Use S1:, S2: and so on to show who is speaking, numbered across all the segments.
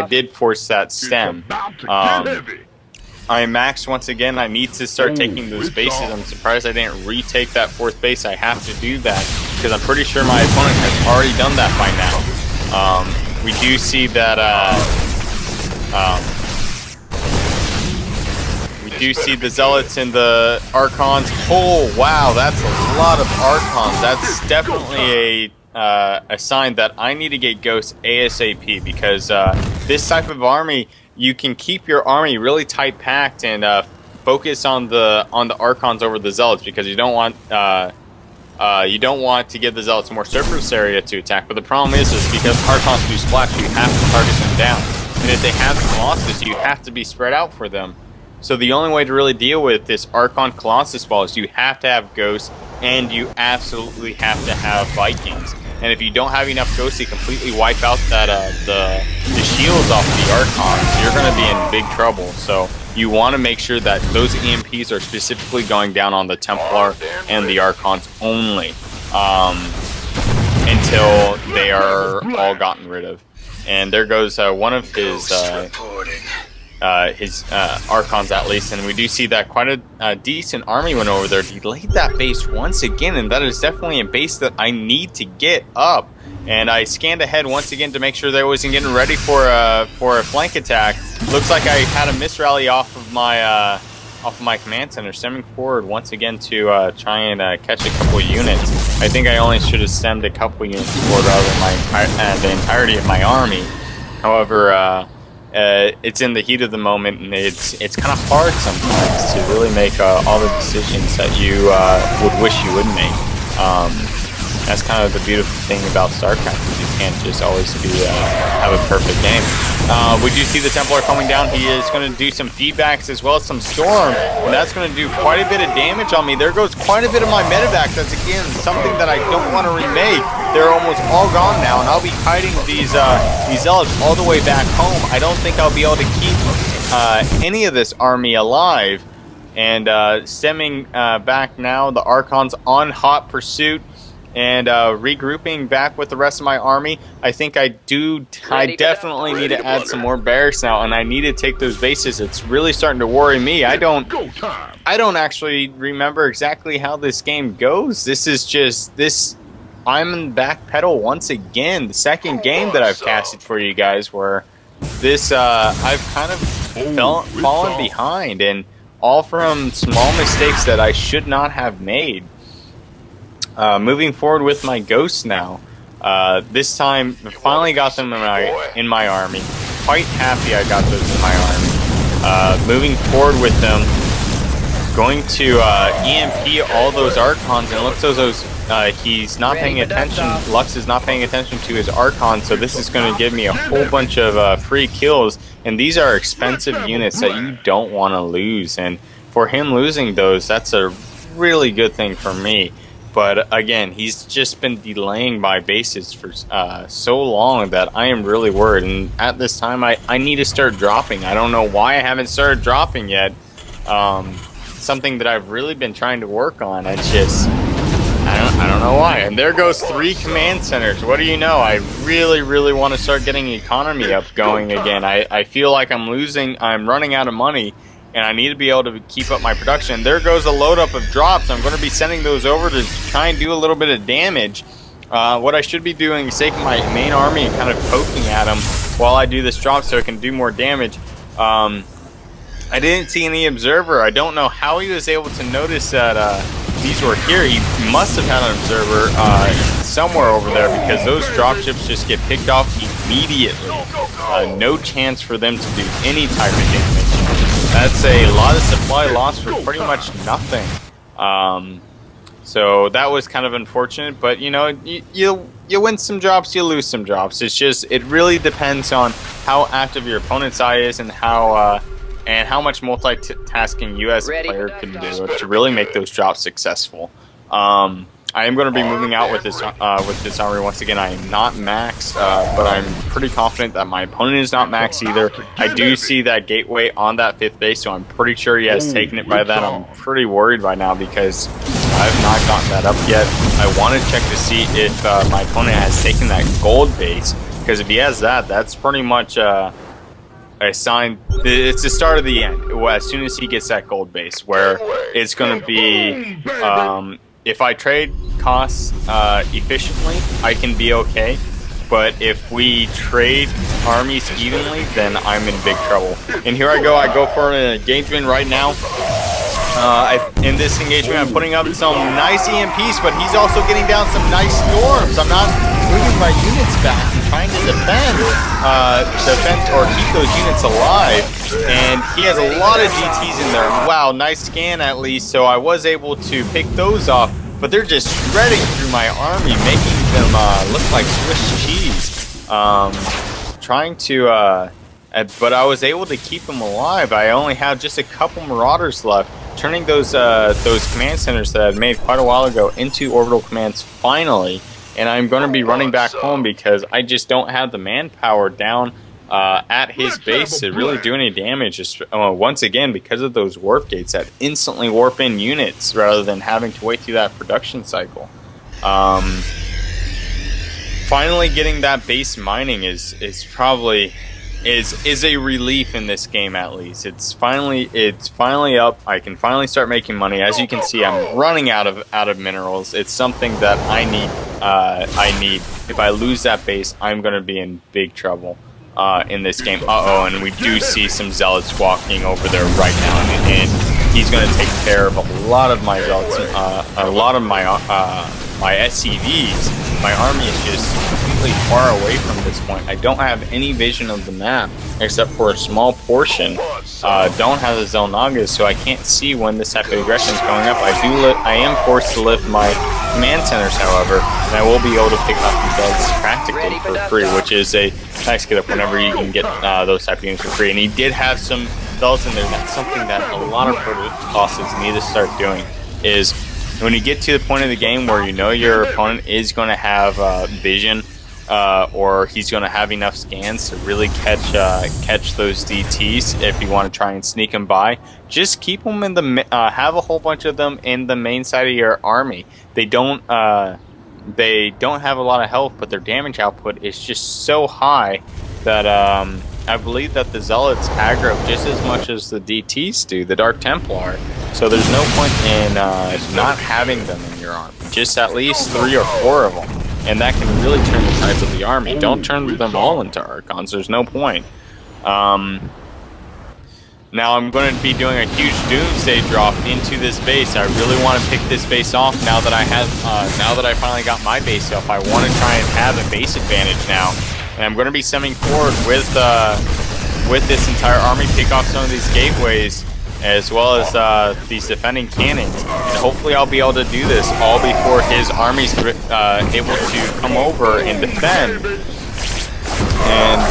S1: did force that stem. I am maxed once again. I need to start taking those bases. I'm surprised I didn't retake that 4th base. I have to do that because I'm pretty sure my opponent has already done that by now. We do see that we do see the Zealots and the Archons. Oh wow, that's a lot of Archons. That's definitely a sign that I need to get Ghosts ASAP, because this type of army, you can keep your army really tight packed and focus on the Archons over the Zealots, because you don't want to give the Zealots more surface area to attack. But the problem is because Archons do splash, you have to target them down, and if they have Colossus, you have to be spread out for them. So the only way to really deal with this Archon Colossus ball is you have to have Ghosts, and you absolutely have to have Vikings. And if you don't have enough Ghosts to completely wipe out that the shields off the Archons, you're going to be in big trouble. So you want to make sure that those EMPs are specifically going down on the Templar and the Archons only, until they are all gotten rid of. And there goes one of his Archons at least, and we do see that quite a decent army went over there. Delayed that base once again, and that is definitely a base that I need to get up. And I scanned ahead once again to make sure that I wasn't getting ready for a flank attack. Looks like I had a misrally off of my command center, stemming forward once again to try and catch a couple units. I think I only should have stemmed a couple units forward rather than the entirety of my army. However, it's in the heat of the moment, and it's kind of hard sometimes to really make all the decisions that you would wish you would make. That's kind of the beautiful thing about StarCraft, is you can't just always have a perfect game. We do see the Templar coming down. He is going to do some feedbacks as well as some Storm, and that's going to do quite a bit of damage on me. There goes quite a bit of my medevac. That's, again, something that I don't want to remake. They're almost all gone now, and I'll be hiding these Zealots all the way back home. I don't think I'll be able to keep any of this army alive. And stemming back now, the Archons on hot pursuit, and regrouping back with the rest of my army. I think I definitely need to add some more barracks now, and I need to take those bases. It's really starting to worry me. I don't actually remember exactly how this game goes. This is just this. I'm in back pedal once again. The second game that I've casted for you guys, where this I've kind of fallen behind, and all from small mistakes that I should not have made. Moving forward with my Ghosts now. This time, I finally got them in my army. Quite happy I got those in my army. Moving forward with them, going to EMP all those Archons, and it looks as though he's not paying attention. LaX is not paying attention to his Archons, so this is going to give me a whole bunch of free kills. And these are expensive units that you don't want to lose. And for him losing those, that's a really good thing for me. But again, he's just been delaying my bases for so long that I am really worried. And at this time, I need to start dropping. I don't know why I haven't started dropping yet. Something that I've really been trying to work on. It's just, I don't know why. And there goes 3 command centers. What do you know? I really want to start getting economy up going again. I feel like I'm running out of money, and I need to be able to keep up my production. There goes a load up of drops. I'm going to be sending those over to try and do a little bit of damage. What I should be doing is taking my main army and kind of poking at them while I do this drop so I can do more damage. I didn't see any observer. I don't know how he was able to notice that these were here. He must have had an observer somewhere over there, because those dropships just get picked off immediately. No chance for them to do any type of damage. That's a lot of supply loss for pretty much nothing. So that was kind of unfortunate, but you know, you win some drops, you lose some drops. It's just, it really depends on how active your opponent's eye is, and how much multitasking you as a player can do to really make those drops successful. I am going to be moving out with this army once again. I am not max, but I'm pretty confident that my opponent is not max either. I do see that gateway on that 5th base, so I'm pretty sure he has taken it by that. I'm pretty worried right now because I've not gotten that up yet. I want to check to see if my opponent has taken that gold base. Because if he has that, that's pretty much a sign. It's the start of the end. As soon as he gets that gold base, where it's going to be, if I trade costs efficiently, I can be okay. But if we trade armies evenly, then I'm in big trouble. And here I go for an engagement right now. In this engagement, I'm putting up some nice EMPs, but he's also getting down some nice storms. I'm not moving my units back and trying to defend or keep those units alive. And he has a lot of GTs in there. Wow, nice scan at least. So I was able to pick those off. But they're just shredding through my army, making them look like Swiss cheese. Trying to, but I was able to keep them alive. I only have just a couple Marauders left, turning those command centers that I had made quite a while ago into orbital commands finally. And I'm going to be running back home because I just don't have the manpower down at his base to really do any damage. Just, once again, because of those warp gates that instantly warp in units rather than having to wait through that production cycle. Finally getting that base mining is probably is a relief in this game. At least it's finally up. I can finally start making money. As you can see, I'm running out of minerals. It's something that I need. If I lose that base, I'm going to be in big trouble in this game. And we do see some zealots walking over there right now, and he's going to take care of a lot of my zealots, a lot of my my SCVs. My army is just completely far away from this point. I don't have any vision of the map except for a small portion. Don't have the Zelnagas, so I can't see when this type of aggression is going up. I am forced to lift my command centers, however, and I will be able to pick up these guys practically for free, which is a nice get up whenever you can get those type of units for free. And he did have some zealots in there. That's something that a lot of bosses need to start doing, is when you get to the point of the game where you know your opponent is going to have vision, or he's going to have enough scans to really catch those DTs. If you want to try and sneak them by, just keep them in the have a whole bunch of them in the main side of your army. They don't have a lot of health, but their damage output is just so high that I believe that the Zealots aggro just as much as the DTs do, the Dark Templar. So there's no point in not having them in your army. Just at least 3 or 4 of them. And that can really turn the tides of the army. Don't turn them all into Archons. There's no point. Now I'm going to be doing a huge Doomsday drop into this base. I really want to pick this base off now that I have, now that I finally got my base up. I want to try and have a base advantage now. And I'm going to be sending forward with this entire army, pick off some of these gateways, as well as these defending cannons. And hopefully I'll be able to do this all before his army's able to come over and defend. And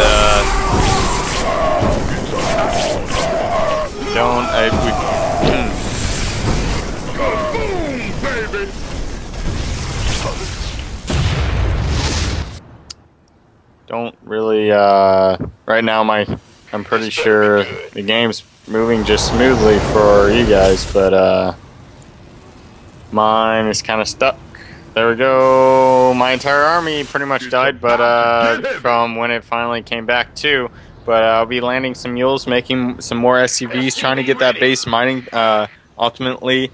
S1: don't really right now I'm pretty sure the game's moving just smoothly for you guys, but mine is kind of stuck. There we go. My entire army pretty much died, but from when it finally came back too. But I'll be landing some mules, making some more SCVs, trying to get that base mining. Ultimately,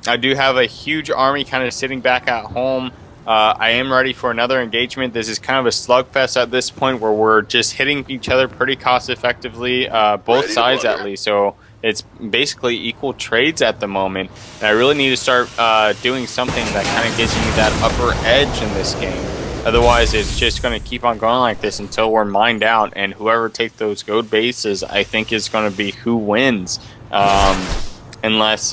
S1: I do have a huge army kind of sitting back at home. I am ready for another engagement. This is kind of a slugfest at this point where we're just hitting each other pretty cost effectively, both sides at least. So it's basically equal trades at the moment. And I really need to start doing something that kind of gives me that upper edge in this game. Otherwise, it's just going to keep on going like this until we're mined out. And whoever takes those gold bases, I think, is going to be who wins. Unless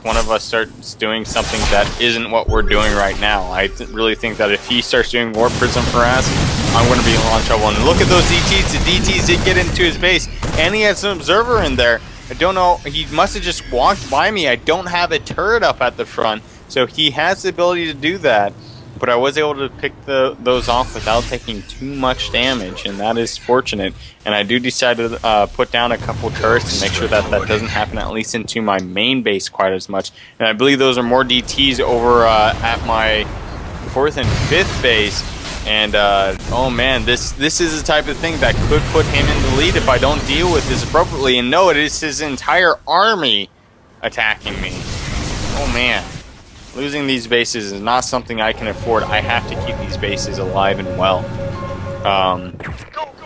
S1: one of us starts doing something that isn't what we're doing right now. I really think that if he starts doing Warp Prism for us, I'm going to be in a lot of trouble. And look at those DTs. The DTs did get into his base, and he has an observer in there. I don't know. He must have just walked by me. I don't have a turret up at the front, so he has the ability to do that. But I was able to pick those off without taking too much damage, and that is fortunate. And I do decide to put down a couple turrets to make sure that that doesn't happen, at least into my main base quite as much. And I believe those are more DTs over at my 4th and 5th base. And oh man, this is the type of thing that could put him in the lead if I don't deal with this appropriately. And no, it is his entire army attacking me. Oh man, losing these bases is not something I can afford. I have to keep these bases alive and well.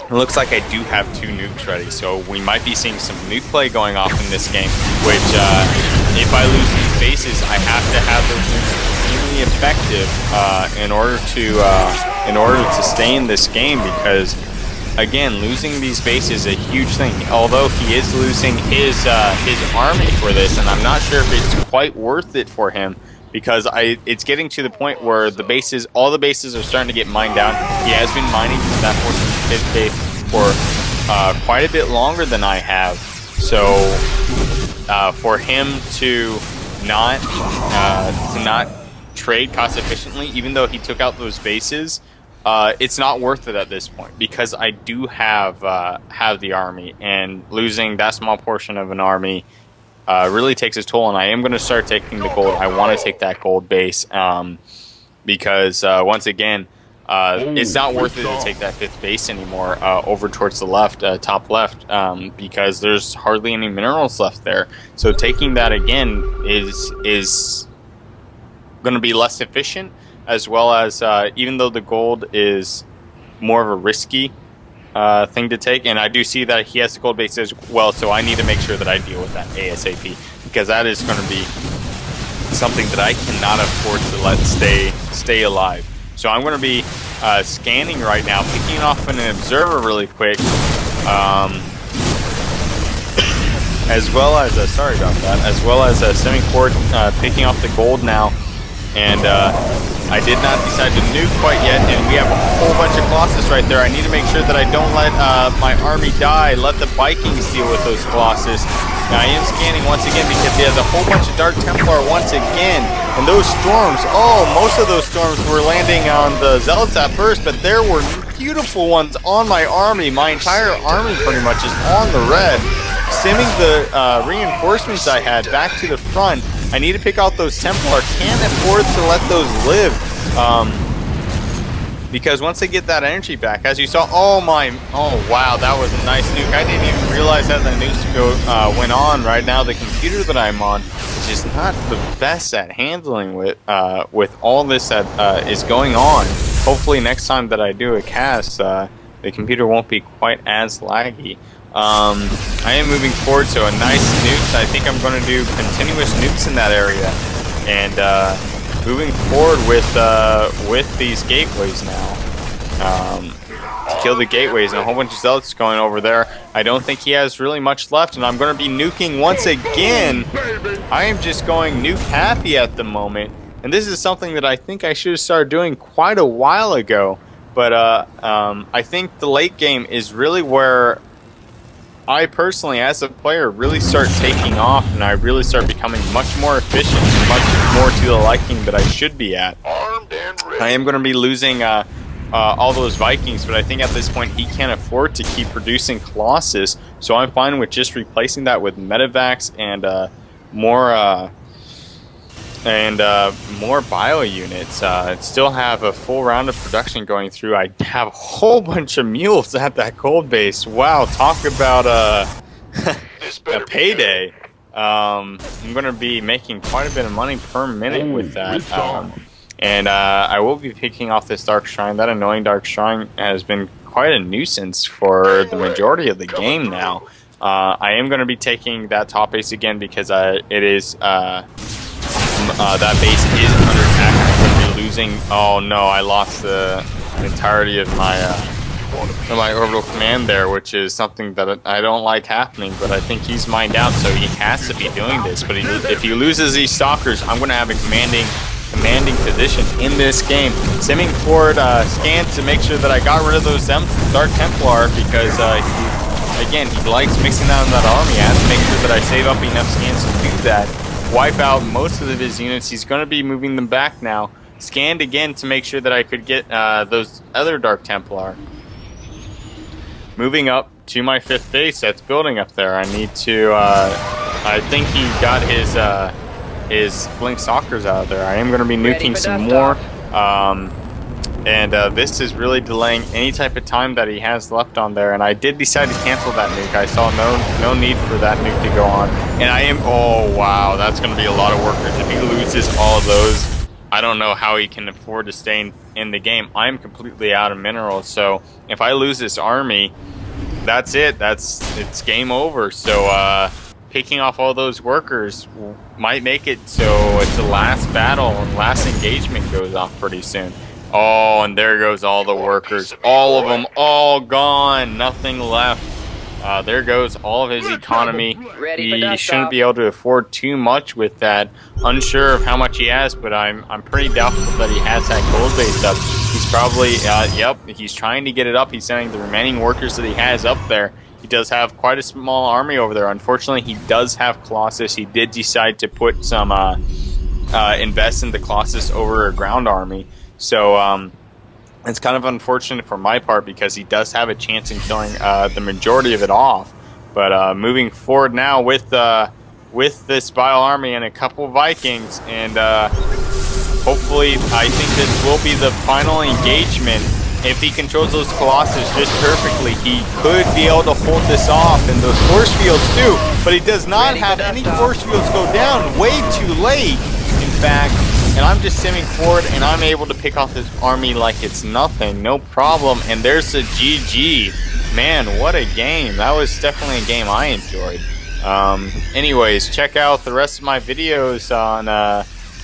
S1: It looks like I do have 2 nukes ready, so we might be seeing some nuke play going off in this game, which if I lose these bases, I have to have those nukes extremely effective in order to stay in this game, because again, losing these bases is a huge thing. Although he is losing his army for this, and I'm not sure if it's quite worth it for him, because it's getting to the point where all the bases are starting to get mined down. He has been mining that portion of his base for quite a bit longer than I have. So for him to not trade cost efficiently, even though he took out those bases, it's not worth it at this point, because I do have the army, and losing that small portion of an army really takes its toll. And I am going to start taking the gold. I want to take that gold base because once again, it's not worth it to take that 5th base anymore over towards the left, top left, because there's hardly any minerals left there. So taking that again is going to be less efficient, as well as even though the gold is more of a risky thing to take, and I do see that he has the gold base as well, so I need to make sure that I deal with that ASAP, because that is going to be something that I cannot afford to let stay alive. So I'm going to be scanning right now, picking off an observer really quick, as well as sorry about that, as well as stemming forward, picking off the gold now, and I did not decide to nuke quite yet, and we have a whole bunch of Colossus right there. I need to make sure that I don't let my army die. Let the Vikings deal with those Colossus. Now I am scanning once again, because he has a whole bunch of Dark Templar once again. And those storms, most of those storms were landing on the Zealots at first, but there were beautiful ones on my army. My entire army pretty much is on the red. Stemming the reinforcements I had back to the front. I need to pick out those Templar. Can't afford to let those live. Because once they get that energy back, as you saw, oh wow, that was a nice nuke. I didn't even realize that the nukes went on. Right now, the computer that I'm on is just not the best at handling with all this that is going on. Hopefully next time that I do a cast, the computer won't be quite as laggy. I am moving forward, so a nice nukes. I think I'm going to do continuous nukes in that area, and moving forward with these gateways now to kill the gateways, and a whole bunch of zealots going over there. I don't think he has really much left, and I'm going to be nuking once again. I am just going nuke happy at the moment, and this is something that I think I should have started doing quite a while ago. But I think the late game is really where I personally, as a player, really start taking off, and I really start becoming much more efficient, much more to the liking that I should be at. I am going to be losing all those Vikings, but I think at this point he can't afford to keep producing Colossus, so I'm fine with just replacing that with Medivacs and more bio units. Still have a full round of production going through. I have a whole bunch of mules at that gold base. Wow, talk about a payday. I'm going to be making quite a bit of money per minute with that. And I will be picking off this Dark Shrine. That annoying Dark Shrine has been quite a nuisance for the majority of the game now. I am going to be taking that top base again, because it is... that base is under attack. I'm going to be losing. Oh no, I lost the entirety of my orbital command there, which is something that I don't like happening. But I think he's mined out, so he has to be doing this. But if he loses these stalkers, I'm going to have a commanding position in this game. Simming forward scans to make sure that I got rid of those Dark Templar, because again, he likes mixing down that army. I have to make sure that I save up enough scans to do that. Wipe out most of his units. He's going to be moving them back now. Scanned again to make sure that I could get those other Dark Templar. Moving up to my 5th base that's building up there. I need to... I think he got his Blink Stalkers out of there. I am going to be nuking some more. And this is really delaying any type of time that he has left on there. And I did decide to cancel that nuke. I saw no need for that nuke to go on. And I am, oh wow, that's going to be a lot of workers. If he loses all of those, I don't know how he can afford to stay in the game. I'm completely out of minerals. So if I lose this army, that's it. It's game over. So picking off all those workers might make it so it's the last battle and last engagement goes off pretty soon. Oh, and there goes all the workers. All of them, all gone. Nothing left. There goes all of his economy. He shouldn't be able to afford too much with that. Unsure of how much he has, but I'm pretty doubtful that he has that gold base up. He's probably, yep, he's trying to get it up. He's sending the remaining workers that he has up there. He does have quite a small army over there. Unfortunately, he does have Colossus. He did decide to put some, invest in the Colossus over a ground army. So, it's kind of unfortunate for my part because he does have a chance in killing the majority of it off. But moving forward now with this Bile army and a couple Vikings, and hopefully I think this will be the final engagement. If he controls those Colossus just perfectly, he could be able to hold this off, and those force fields too. But he does not have any force fields go down. Way too late, in fact. And I'm just simming forward, and I'm able to pick off this army like it's nothing, no problem. And there's a GG. Man, what a game. That was definitely a game I enjoyed. Anyways, check out the rest of my videos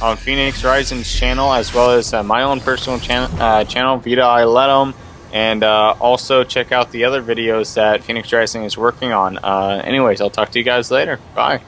S1: on Phoenix Rising's channel, as well as my own personal channel, VitaLetum. And also check out the other videos that Phoenix Rising is working on. Anyways, I'll talk to you guys later. Bye.